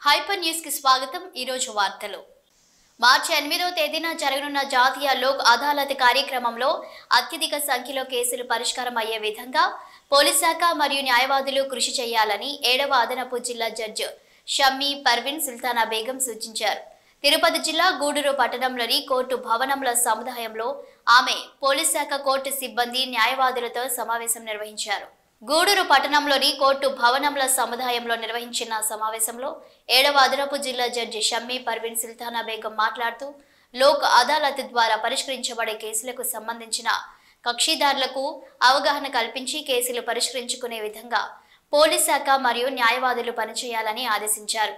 Hyper news కి స్వాగతం। ఈ రోజు వార్తలు। మార్చి 8వ తేదీన జరగనున్న జాతీయ లోక్ అదాలత్ కార్యక్రమంలో అత్యధిక సంఖ్యలో కేసులు పరిష్కారం అయ్యే విధంగా పోలీస్ శాఖ మరియు న్యాయవాదులు కృషి చేయాలని 7వ అదనపు జిల్లా జడ్జి షమ్మీ పర్వీన్ సుల్తానా బేగం సూచించారు। తిరుపతి జిల్లా గూడూరు పట్టణంలోని కోర్టు భవనంల సముదాయంలో ఆమె పోలీస్ శాఖ కోర్టు సిబ్బంది న్యాయవాదులతో సమావేశం నిర్వహించారు। గూడూరు పట్టణంలోని కోర్టు భవనంల సముదాయంలో నిర్వహించిన సమావేశంలో 7వ అదనపు జిల్లా జడ్జి షమ్మీ పర్వీన్ సుల్తానా బేగం మాట్లాడుతూ లోక్ అదాలత్ ద్వారా పరిష్కరించబడే కేసులకు సంబంధించిన కక్షిదారులకు అవగాహన కల్పించి కేసులు పరిష్కరించుకునే విధంగా పోలీస్ శాఖ మరియు న్యాయవాదులు పనిచేయాలని ఆదేశించారు।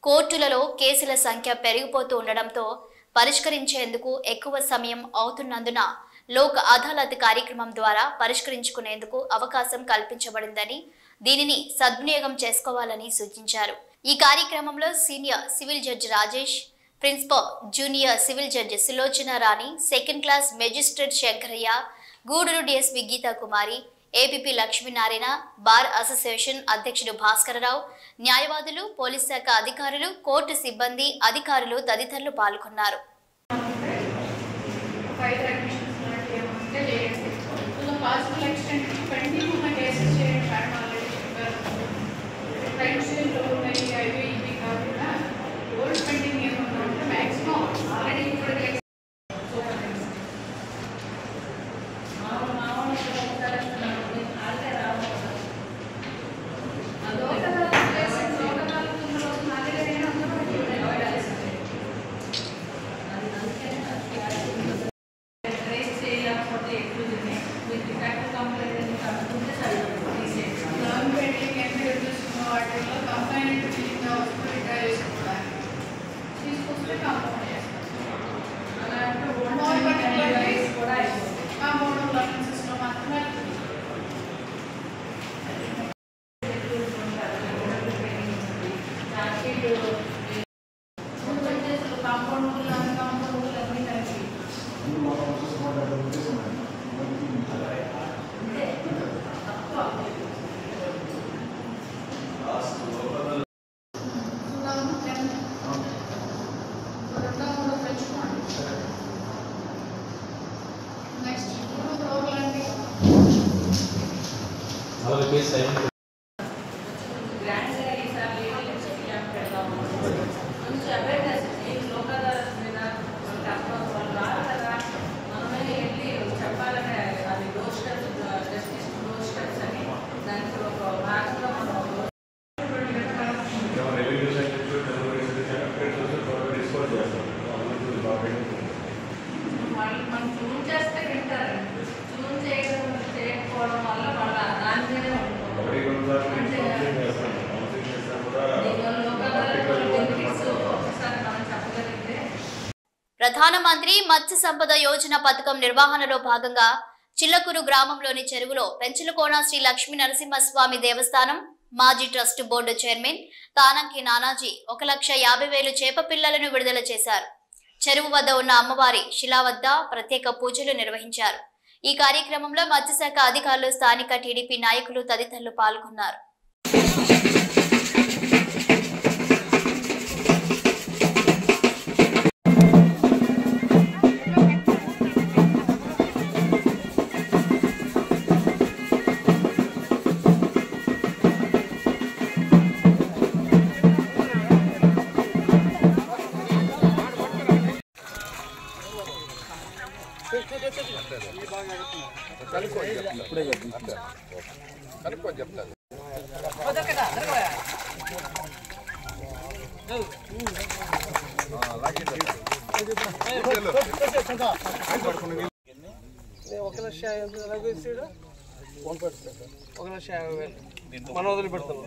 కోర్టులలో కేసుల సంఖ్య పెరిగిపోతూ ఉండడంతో పరిష్కరించేందుకు ఎక్కువ సమయం అవుతున్నందున లోక్ అదాలత్ కార్యక్రమం ద్వారా పరిష్కరించుకునేందుకు అవకాశం కల్పించబడిందని దీనిని సద్వినియోగం చేసుకోవాలని సూచించారు। ఈ కార్యక్రమంలో senior civil judge Rajesh, principal junior civil judge Sulochana Rani, second class magistrate Shankarayya, Gudur DSP Geetha Kumari, APP Lakshminarayana, bar association అధ్యక్షుడు భాస్కరరావు, న్యాయవాదులు, పోలీస్ శాఖ అధికారులు, కోర్టు సిబ్బంది, అధికారులు తదితరులు పాల్గొన్నారు। ప్రధానమంత్రి మత్స్య సంపద యోజన పథకం నిర్వహణలో భాగంగా చిల్లకూరు గ్రామంలోని చెరువులో పెంచలకోన శ్రీ లక్ష్మీ నరసింహస్వామి దేవస్థానం మాజీ ట్రస్ట్ బోర్డు చైర్మన్ తానంకి నానాజీ 1,50,000 చేప పిల్లలను విడుదల చేశారు। చెరువు వద్ద ఉన్న అమ్మవారి శిలా వద్ద ప్రత్యేక పూజలు నిర్వహించారు। ఈ కార్యక్రమంలో మత్స్యశాఖ అధికారులు, స్థానిక టీడీపీ నాయకులు తదితరులు పాల్గొన్నారు। మనం వదిలిపెడతాం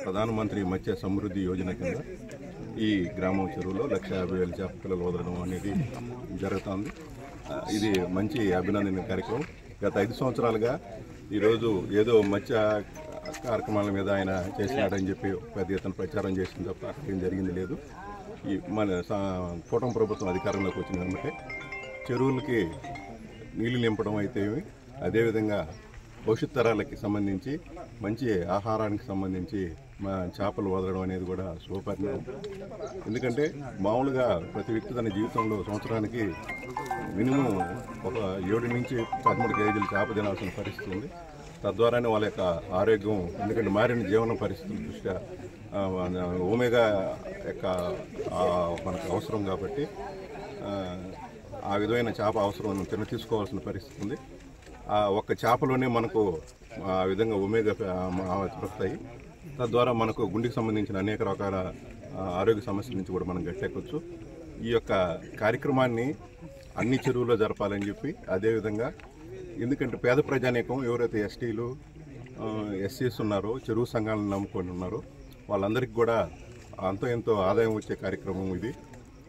ప్రధానమంత్రి మత్స్య సమృద్ధి యోజన కింద ఈ గ్రామం చెరువులో 1,50,000 చేప పిల్లలు వదలడం అనేది జరుగుతుంది। ఇది మంచి అభినందన కార్యక్రమం। గత 5 సంవత్సరాలుగా ఈరోజు ఏదో మత్స్య కార్యక్రమాల మీద ఆయన చేసినాడని చెప్పి పెద్ద ఎత్తున ప్రచారం చేసిన తప్ప ఏం జరిగింది లేదు. ఈ మన కూటమి ప్రభుత్వం అధికారంలోకి వచ్చిన వెంబటే చెరువులకి నీళ్లు నింపడం అయితే అదేవిధంగా భవిష్యత్ తరాలకి సంబంధించి మంచి ఆహారానికి సంబంధించి మా చేపలు వదలడం అనేది కూడా శుభపరిణామం. ఎందుకంటే మామూలుగా ప్రతి వ్యక్తి తన జీవితంలో సంవత్సరానికి మినిమం ఒక 7 నుంచి 13 కేజీలు చేప తినాల్సిన పరిస్థితి ఉంది. తద్వారానే వాళ్ళ యొక్క ఆరోగ్యం, ఎందుకంటే మారిన జీవన పరిస్థితుల దృష్ట్యా ఒమేగా యొక్క మనకు అవసరం కాబట్టి ఆ విధమైన చేప అవసరం తీసుకోవాల్సిన పరిస్థితి ఉంది. ఆ ఒక్క చేపలోనే మనకు ఆ విధంగా ఒమేగా దొరుకుతాయి. తద్వారా మనకు గుండెకి సంబంధించిన అనేక రకాల ఆరోగ్య సమస్యల నుంచి కూడా మనం గట్టెక్కవచ్చు. ఈ యొక్క కార్యక్రమాన్ని అన్ని చెరువుల్లో జరపాలని చెప్పి, అదేవిధంగా ఎందుకంటే పేద ప్రజానీకం ఎవరైతే ఎస్టీలు ఎస్సీస్ ఉన్నారో, చెరువు సంఘాలను నమ్ముకొని ఉన్నారో వాళ్ళందరికీ కూడా అంతో ఎంతో ఆదాయం వచ్చే కార్యక్రమం ఇది.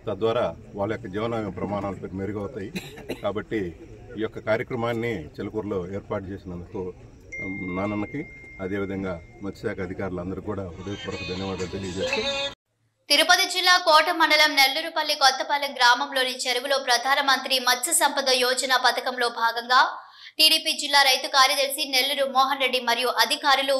తద్వారా వాళ్ళ యొక్క జీవన ప్రమాణాలు మెరుగవుతాయి. కాబట్టి ఈ యొక్క కార్యక్రమాన్ని చిలకూరులో ఏర్పాటు చేసినందుకు నాన్నకి అదేవిధంగా మత్స్యశాఖ అధికారులందరూ కూడా హృదయపూర్వక ధన్యవాదాలు తెలియజేస్తారు. తిరుపతి జిల్లా కోట మండలం నెల్లూరుపల్లి కొత్తపాలెం గ్రామంలోని చెరువులో ప్రధానమంత్రి మత్స్య సంపద యోజన పథకంలో భాగంగా టీడీపీ జిల్లా రైతు కార్యదర్శి నెల్లూరు మోహన్ రెడ్డి మరియు అధికారులు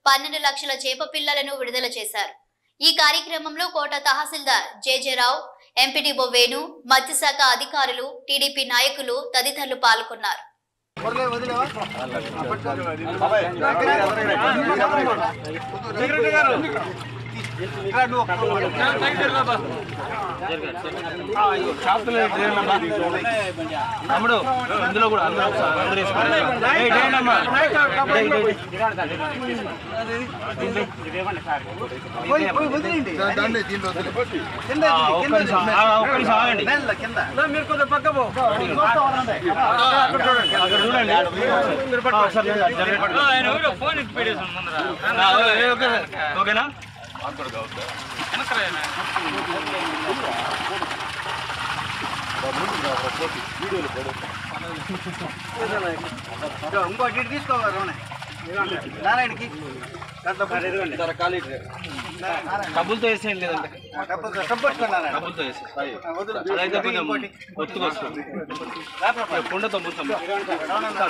12 లక్షల చేప పిల్లలను విడుదల చేశారు. ఈ కార్యక్రమంలో కోట తహసీల్దార్ జేజేరావు, ఎంపీడీఓ వేణు, మత్స్యశాఖ అధికారులు, టీడీపీ నాయకులు తదితరులు పాల్గొన్నారు. తమ్ముడు ఇందులో కూడా మీరు కొంచెం పక్క ఓకేనా? ఇంకోటి తీసుకోవాలి నారాయణకి డబ్బులతో వేసేయం లేదంటే డబ్బులతో వేసే అదైతే కొంచెం ఒత్తుకు వస్తుంది. కుండతో ముంచాం అందరూ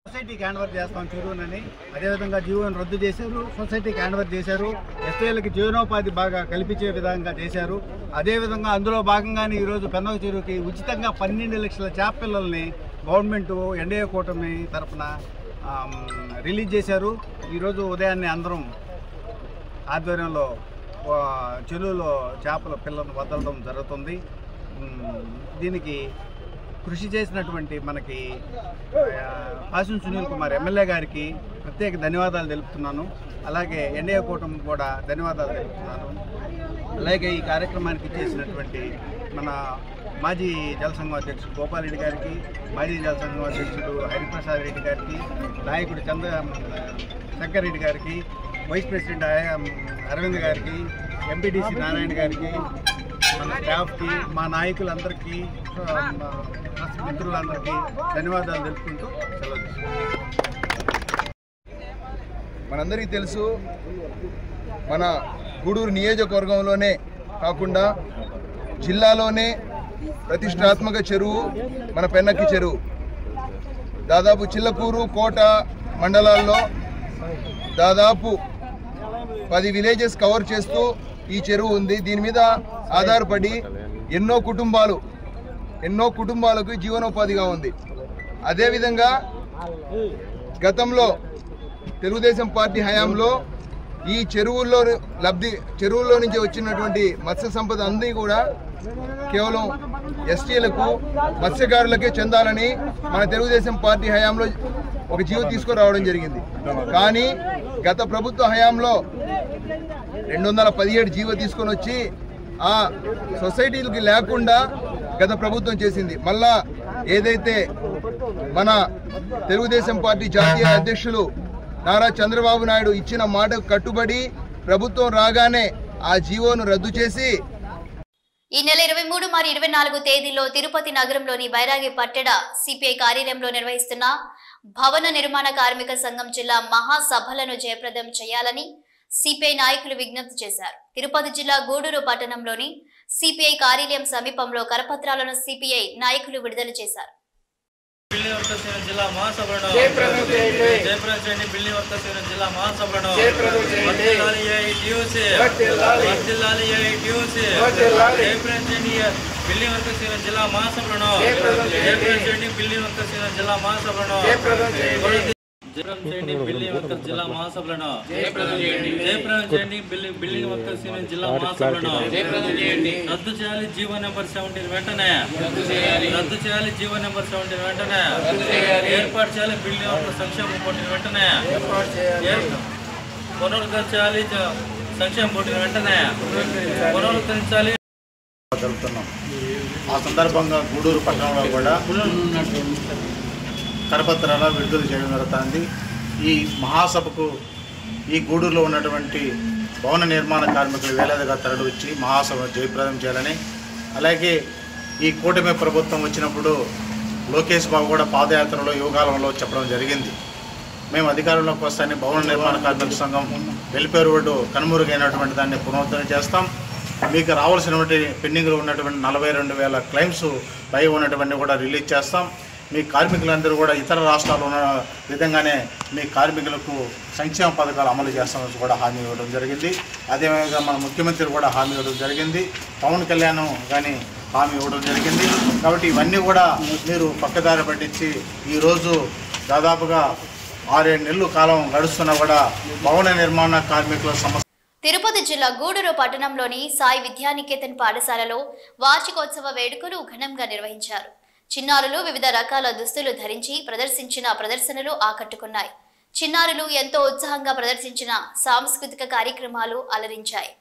సొసైటీకి హ్యాండ్ ఓవర్ చేస్తాం చెరువునని, అదేవిధంగా జీవోను రద్దు చేశారు, సొసైటీకి హ్యాండ్ ఓవర్ చేశారు, ఎస్టీఎల్కి జీవనోపాధి బాగా కల్పించే విధంగా చేశారు. అదేవిధంగా అందులో భాగంగానే ఈరోజు పెన్నగ చెరువుకి ఉచితంగా 12 లక్షల చేప పిల్లల్ని గవర్నమెంట్ ఎన్డీఏ కూటమి తరఫున రిలీజ్ చేశారు. ఈరోజు ఉదయాన్నే అందరం ఆధ్వర్యంలో చెరువులో చేపల పిల్లలను వదలడం జరుగుతుంది. దీనికి కృషి చేసినటువంటి మనకి ఆశం సునీల్ కుమార్ ఎమ్మెల్యే గారికి ప్రత్యేక ధన్యవాదాలు తెలుపుతున్నాను. అలాగే ఎన్డీఏ కూటమి కూడా ధన్యవాదాలు తెలుపుతున్నాను. అలాగే ఈ కార్యక్రమానికి చేసినటువంటి మన మాజీ జలసంఘం అధ్యక్షుడు గోపాల్ రెడ్డి గారికి, మాజీ జలసంఘం అధ్యక్షుడు హరిప్రసాద్ రెడ్డి గారికి, నాయకుడు శంకర్ రెడ్డి గారికి, వైస్ ప్రెసిడెంట్ అరవింద్ గారికి, ఎంపీడీసీ నారాయణ గారికి, మన స్టాఫ్కి, మా నాయకులందరికీ, మిత్రులందరికీ ధన్యవాదాలు తెలుపుకుంటూ సెలవు తీసుకుంటాం. మనందరికీ తెలుసు, మన గూడూరు నియోజకవర్గంలోనే కాకుండా జిల్లాలోనే ప్రతిష్టాత్మక చెరువు మన పెన్నకి చెరువు. దాదాపు చిల్లకూరు, కోట మండలాల్లో దాదాపు 10 విలేజెస్ కవర్ చేస్తూ ఈ చెరువు ఉంది. దీని మీద ఆధారపడి ఎన్నో కుటుంబాలకు జీవనోపాధిగా ఉంది. అదేవిధంగా గతంలో తెలుగుదేశం పార్టీ హయాంలో ఈ చెరువుల్లో నుంచి వచ్చినటువంటి మత్స్య సంపద అంతా కూడా కేవలం ఎస్టీలకు, మత్స్యకారులకే చెందాలని మన తెలుగుదేశం పార్టీ హయాంలో ఒక జీవో తీసుకురావడం జరిగింది. కానీ గత ప్రభుత్వ హయాంలో 217 జీవో తీసుకొని వచ్చి ఆ సొసైటీలకి లేకుండా గత ప్రభుత్వం చేసింది. మళ్ళా ఏదైతే మన తెలుగుదేశం పార్టీ జాతీయ అధ్యక్షులు నారా చంద్రబాబు నాయుడు ఇచ్చిన మాటకు కట్టుబడి ప్రభుత్వం రాగానే ఆ జీవోను రద్దు చేసి ఈ నెల 23 మరియు 24 తేదీల్లో తిరుపతి నగరంలోని బైరాగి పట్టణ సిపిఐ కార్యాలయంలో నిర్వహిస్తున్న భవన నిర్మాణ కార్మిక సంఘం జిల్లా మహాసభలను జయప్రదం చేయాలని సిపిఐ నాయకులు విజ్ఞప్తి చేశారు. తిరుపతి జిల్లా గూడూరు పట్టణంలోని సిపిఐ కార్యాలయం సమీపంలో కరపత్రాలను సిపిఐ నాయకులు విడుదల చేశారు. బిల్డింగ్ వర్కర్స్ యూనియన్ జిల్లా మహాసభలను జయప్రదం చేయండి. బిల్డింగ్ వర్కర్స్ యూనియన్ జిల్లా మహాసభలను వర్ధిల్లాలి ఏఐటీయూసీ, వర్ధిల్లాలి ఏఐటీయూసీ, జయప్రదం చేయండి. బిల్డింగ్ వర్కర్స్ యూనియన్ జిల్లా మహాసభలను జయప్రదం చేయండి. బిల్డింగ్ వర్కర్స్ యూనియన్ జిల్లా మహాసభలను జయప్రదం చేయండి. బిల్డింగ్ వర్కర్స్ జిల్లా మహాసభలను జయప్రదం చేయండి. బిల్డింగ్ వర్కర్స్ యూనియన్ జిల్లా మహాసభలను రద్దు చేయాలి. జీవో నెంబర్ 17 వెంటనే రద్దు చేయాలి. జీవో నెంబర్ 17 వెంటనే ఏర్పాటు చేయాలి. బిల్డింగ్ వర్కర్ సంక్షేమ పోటీని వెంటనే పునరుద్ధరించాలి. సంక్షేమ పోటీని వెంటనే పునరుద్ధరించాలి. జరుపుతున్నాం. ఆ సందర్భంగా గూడూరు పట్టణంలో కూడా కరపత్రాల విడుదల చేయడం జరుగుతుంది. ఈ మహాసభకు ఈ గూడూరులో ఉన్నటువంటి భవన నిర్మాణ కార్మికులు వేలాదిగా తరలి వచ్చి మహాసభను జయప్రదం చేయాలని, అలాగే ఈ కూటమి ప్రభుత్వం వచ్చినప్పుడు లోకేష్ బాబు కూడా పాదయాత్రలో యోగాలంలో చెప్పడం జరిగింది. మేము అధికారంలోకి వస్తాయని భవన నిర్మాణ కార్మిక సంఘం వెల్ఫేర్ రోడ్డు కనుమరుగైనటువంటి దాన్ని పునరుద్ధరణ చేస్తాం. మీకు రావాల్సినటువంటి పెండింగ్లో ఉన్నటువంటి 42,000 క్లెయిమ్స్ పై ఉన్నటువంటి కూడా రిలీజ్ చేస్తాం. మీ కార్మికులందరూ కూడా ఇతర రాష్ట్రాల్లో ఉన్న విధంగానే మీ కార్మికులకు సంక్షేమ పథకాలు అమలు చేస్తామని కూడా హామీ ఇవ్వడం జరిగింది. అదేవిధంగా మన ముఖ్యమంత్రి కూడా హామీ ఇవ్వడం జరిగింది. పవన్ కళ్యాణ్ కానీ హామీ ఇవ్వడం జరిగింది. కాబట్టి ఇవన్నీ కూడా మీరు పక్కదారి పట్టించి ఈరోజు దాదాపుగా 6-7 నెలల కాలం గడుస్తున్నా కూడా భవన నిర్మాణ కార్మికుల సమస్య. తిరుపతి జిల్లా గూడూరు పట్టణంలోని సాయి విద్యానికేతన్ పాఠశాలలో వార్షికోత్సవ వేడుకలు ఘనంగా నిర్వహించారు. చిన్నారులు వివిధ రకాల దుస్తులు ధరించి ప్రదర్శించిన ప్రదర్శనలు ఆకట్టుకున్నాయి. చిన్నారులు ఎంతో ఉత్సాహంగా ప్రదర్శించిన సాంస్కృతిక కార్యక్రమాలు అలరించాయి.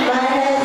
Para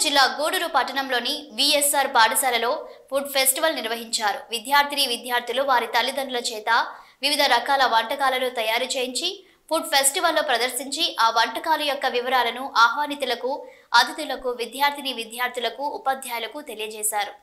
జిల్లా గూడూరు పట్టణంలోని విఎస్ఆర్ పాఠశాలలో ఫుడ్ ఫెస్టివల్ నిర్వహించారు. విద్యార్థులు వారి తల్లిదండ్రుల చేత వివిధ రకాల వంటకాలను తయారు చేయించి ఫుడ్ ఫెస్టివల్లో ప్రదర్శించి ఆ వంటకాల యొక్క వివరాలను ఆహ్వానితులకు, అతిథులకు, విద్యార్థులకు, ఉపాధ్యాయులకు తెలియజేశారు.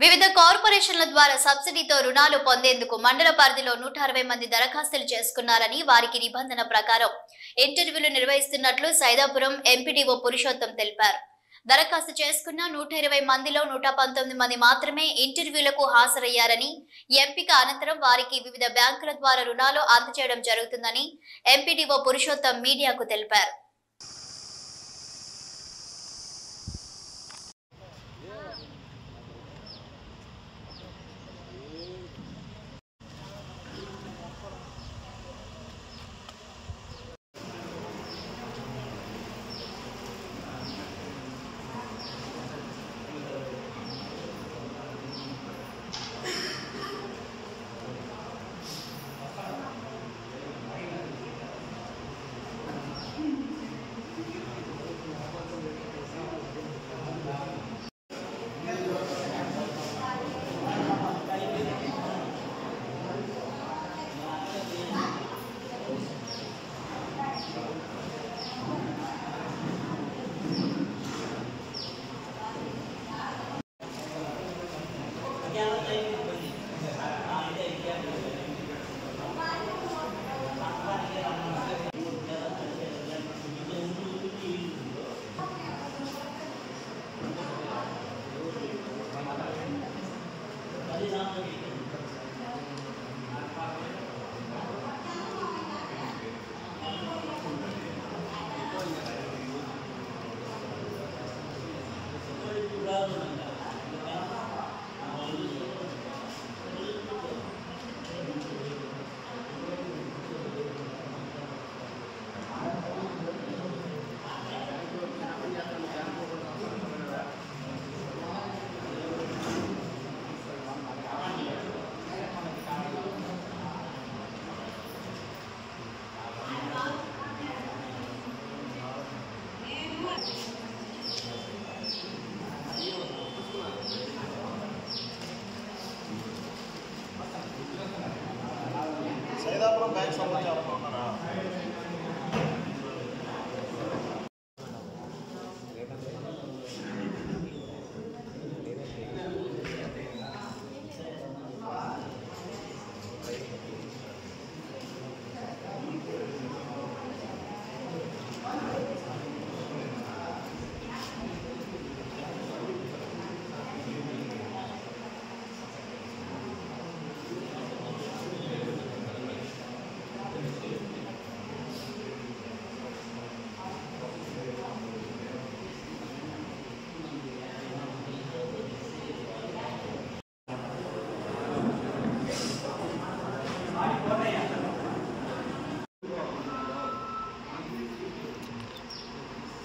వివిధ కార్పొరేషన్ల ద్వారా సబ్సిడీతో రుణాలు పొందేందుకు మండల పరిధిలో 160 మంది దరఖాస్తులు చేసుకున్నారని, వారికి నిబంధన ప్రకారం ఇంటర్వ్యూలు నిర్వహిస్తున్నట్లు సైదాపురం ఎంపీడీఓ పురుషోత్తం తెలిపారు. దరఖాస్తు చేసుకున్న 120 మందిలో 119 మంది మాత్రమే ఇంటర్వ్యూలకు హాజరయ్యారని, ఎంపిక అనంతరం వారికి వివిధ బ్యాంకుల ద్వారా రుణాలు అందజేయడం జరుగుతుందని ఎంపీడీఓ పురుషోత్తం మీడియాకు తెలిపారు.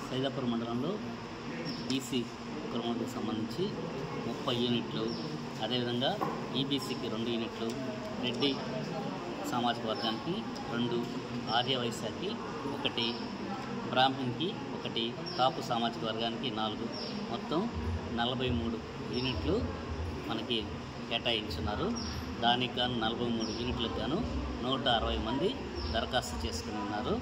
సైదాపురం మండలంలో బీసీ కులములకు సంబంధించి 30 యూనిట్లు, అదేవిధంగా ఈబీసీకి 2 యూనిట్లు, రెడ్డి సామాజిక వర్గానికి 2, ఆర్యవైశ్యాకి 1, బ్రాహ్మణ్కి 1, కాపు సామాజిక వర్గానికి 4, మొత్తం 43 యూనిట్లు మనకి కేటాయించున్నారు. దానికి గాను 43 యూనిట్లకు గాను 160 మంది దరఖాస్తు చేసుకుని ఉన్నారు.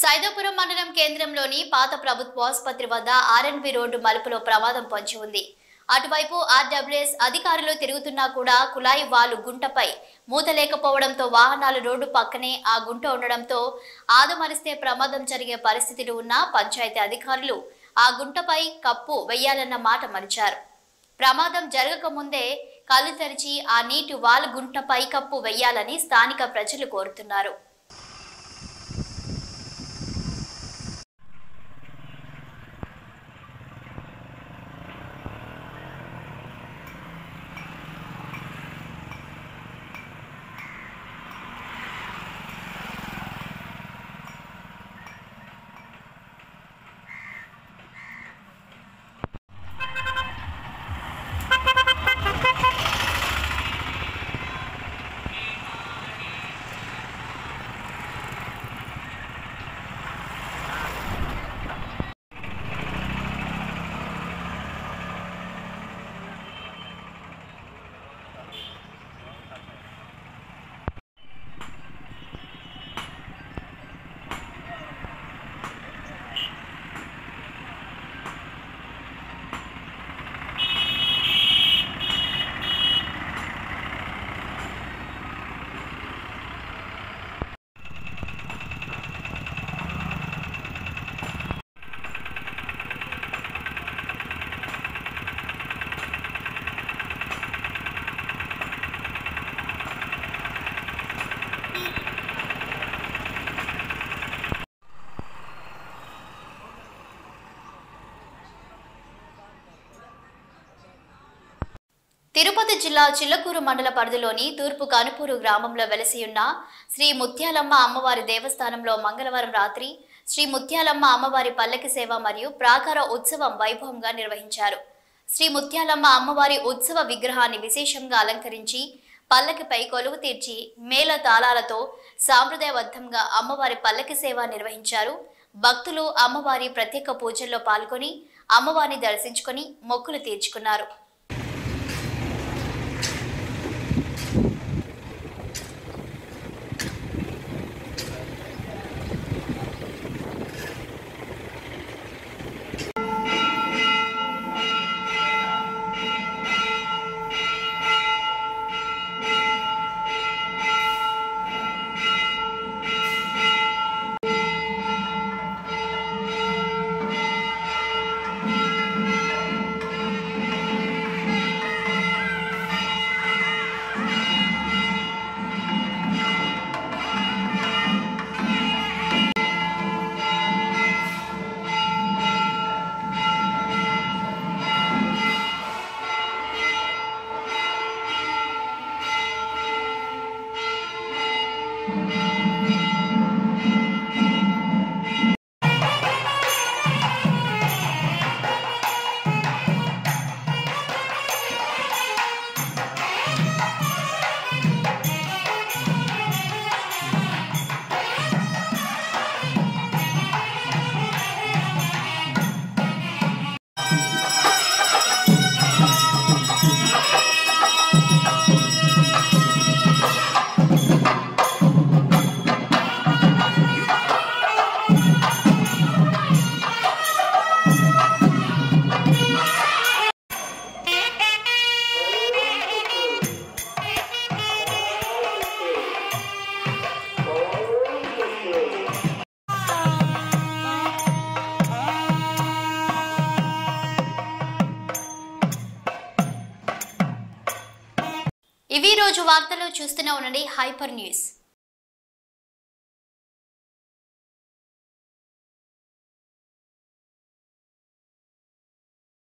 సైదాపురం మండలం కేంద్రంలోని పాత ప్రభుత్వ ఆసుపత్రి వద్ద ఆర్ఎన్బి రోడ్డు మలుపులో ప్రమాదం పొంచి ఉంది. అటువైపు ఆర్డబ్ల్యూఎస్ అధికారులు తిరుగుతున్నా కూడా కుళాయి వాలు గుంటపై మూత లేకపోవడంతో వాహనాలు రోడ్డు పక్కనే ఆ గుంట ఉండడంతో ఆదమరిస్తే ప్రమాదం జరిగే పరిస్థితులు ఉన్న పంచాయతీ అధికారులు ఆ గుంటపై కప్పు వెయ్యాలన్న మాట మరిచారు. ప్రమాదం జరగకముందే కళ్ళు తెరిచి ఆ నీటి వాలు గుంటపై కప్పు వెయ్యాలని స్థానిక ప్రజలు కోరుతున్నారు. తిరుపతి జిల్లా చిల్లకూరు మండల పరిధిలోని తూర్పు కనుపూరు గ్రామంలో వెలసియున్న శ్రీ ముత్యాలమ్మ అమ్మవారి దేవస్థానంలో మంగళవారం రాత్రి శ్రీ ముత్యాలమ్మ అమ్మవారి పల్లకి సేవ మరియు ప్రాకార ఉత్సవం వైభవంగా నిర్వహించారు. శ్రీ ముత్యాలమ్మ అమ్మవారి ఉత్సవ విగ్రహాన్ని విశేషంగా అలంకరించి పల్లకిపై కొలువు తీర్చి మేళ తాళాలతో సాంప్రదాయబద్ధంగా అమ్మవారి పల్లకి సేవ నిర్వహించారు. భక్తులు అమ్మవారి ప్రత్యేక పూజల్లో పాల్గొని అమ్మవారిని దర్శించుకొని మొక్కులు తీర్చుకున్నారు. ఇవి రోజు వార్తలు చూస్తూనే ఉండండి హైపర్ న్యూస్.